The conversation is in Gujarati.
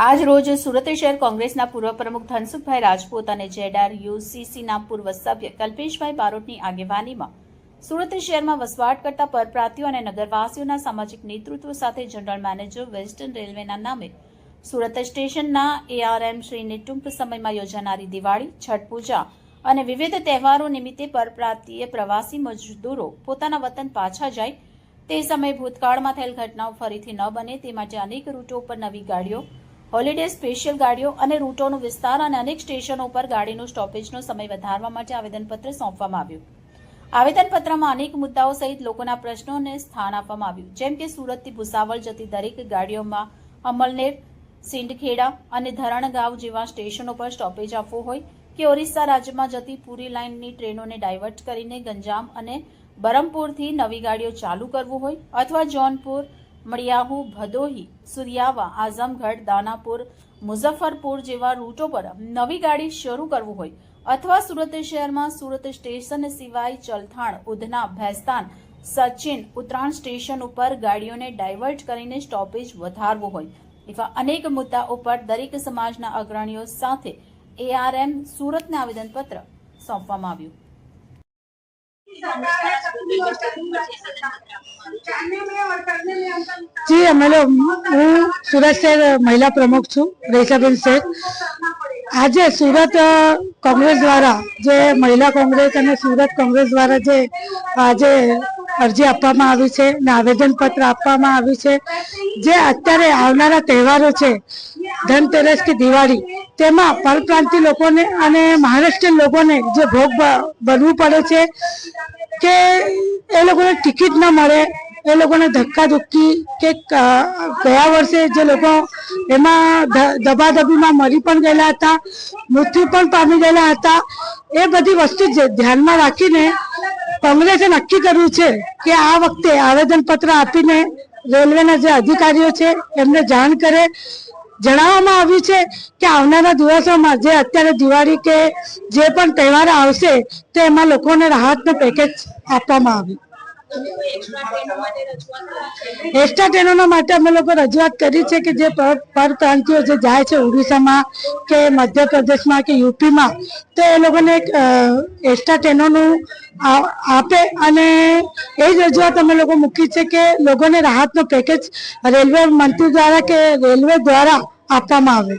આજ રોજ સુરત શહેર કોંગ્રેસના પૂર્વ પ્રમુખ ધનસુખભાઈ રાજપૂત અને જેડઆરયુસીસીના પૂર્વ સભ્ય કલ્પેશભાઈ બારોટની આગેવાનીમાં સુરત શહેરમાં વસવાટ કરતા પરપ્રાંતિયો અને નગરવાસીઓના સામાજિક નેતૃત્વ સાથે જનરલ મેનેજર વેસ્ટર્ન રેલવેના નામે સુરત સ્ટેશનના એઆરએમ શ્રીને ટૂંક સમયમાં યોજાનારી દિવાળી, છઠ પૂજા અને વિવિધ તહેવારો નિમિત્તે પરપ્રાંતીય પ્રવાસી મજદૂરો પોતાના વતન પાછા જાય તે સમયે ભૂતકાળમાં થયેલ ઘટનાઓ ફરીથી ન બને તે માટે અનેક રૂટો પર નવી ગાડીઓ, હોલિડે સ્પેશિયલ ગાડીઓ અને રૂટોનો વિસ્તાર અને અનેક સ્ટેશનો પર ગાડીનો સ્ટોપેજનો સમય વધારવા માટે આવેદનપત્ર સોંપવામાં આવ્યું. આવેદનપત્રમાં અનેક મુદ્દાઓ સહિત લોકોના પ્રશ્નોને સ્થાન આપવામાં આવ્યું, જેમ કે સુરતથી ભુસાવળ જતી દરેક ગાડીઓમાં અમલનેર, સિંદખેડા અને ધરણગાંવ જેવા સ્ટેશનો પર સ્ટોપેજ આપવું હોય કે ઓરિસ્સા રાજ્યમાં જતી પૂરી લાઇનની ટ્રેનોને ડાયવર્ટ કરીને ગંજામ અને બરમપુરથી નવી ગાડીઓ ચાલુ કરવું હોય અથવા જોનપુર, મડિયાહુ, ભદોહી, સુરિયાવા, આઝમગઢ, દાનાપુર, મુઝફ્ફરપુર જેવા રૂટો પર નવી ગાડી શરૂ કરવું હોય અથવા સુરત શહેરમાં સુરત સ્ટેશન સિવાય ચલથાણ, ઉધના, ભેસ્તાન, સચિન, ઉત્તરાણ સ્ટેશન ઉપર ગાડીઓને ડાયવર્ટ કરીને સ્ટોપેજ વધારવું હોય એવા અનેક મુદ્દા ઉપર દરેક સમાજના અગ્રણીઓ સાથે એઆરએમ સુરતને આવેદનપત્ર સોંપવામાં આવ્યું. जी અમે હું સુરત શહેર મહિલા પ્રમુખ છું રેસાબેન શેખ. આજે સુરત કોંગ્રેસ દ્વારા જે મહિલા કોંગ્રેસ અને સુરત કોંગ્રેસ દ્વારા જે આજે અરજી આપવામાં આવી છે અને આવેદનપત્ર આપવામાં આવ્યું છે, જે અત્યારે આવનારા તહેવારો છે ધનતેરસ કે દિવાળી, તેમાં પરપ્રાંતિ લોકોને અને મહારાષ્ટ્રીયન લોકોને જે ભોગ બનવું પડે છે કે એ લોકોને ટિકિટ ન મળે, એ લોકોને ધક્કાધુક્કી કે ગયા વર્ષે જે લોકો એમાં દબાદબીમાં મરી પણ ગયેલા હતા, મૃત્યુ પણ પામી ગયેલા હતા, એ બધી વસ્તુ ધ્યાનમાં રાખીને કોંગ્રેસે નક્કી કર્યું છે કે આ વખતે આવેદનપત્ર આપીને રેલવેના જે અધિકારીઓ છે એમને જાણ કરે. જણાવવામાં આવ્યું છે કે આવનારા દિવસોમાં જે અત્યારે દિવાળી કે જે પણ તહેવાર આવશે તો એમાં લોકોને રાહતનું પેકેજ આપવામાં આવ્યું. એક્સ્ટ્રા ટ્રેનો માટે અમે લોકો રજૂઆત કરી છે કે જે પરપ્રાંતિયો જે જાય છે ઓડિશામાં કે મધ્યપ્રદેશમાં કે યુપીમાં, તો એ લોકોને એક્સ્ટ્રા ટ્રેનોનું આપે અને એ જ રજૂઆત અમે લોકો મૂકી છે કે લોકોને રાહતનો પેકેજ રેલવે મંત્રી દ્વારા કે રેલવે દ્વારા આપવામાં આવે.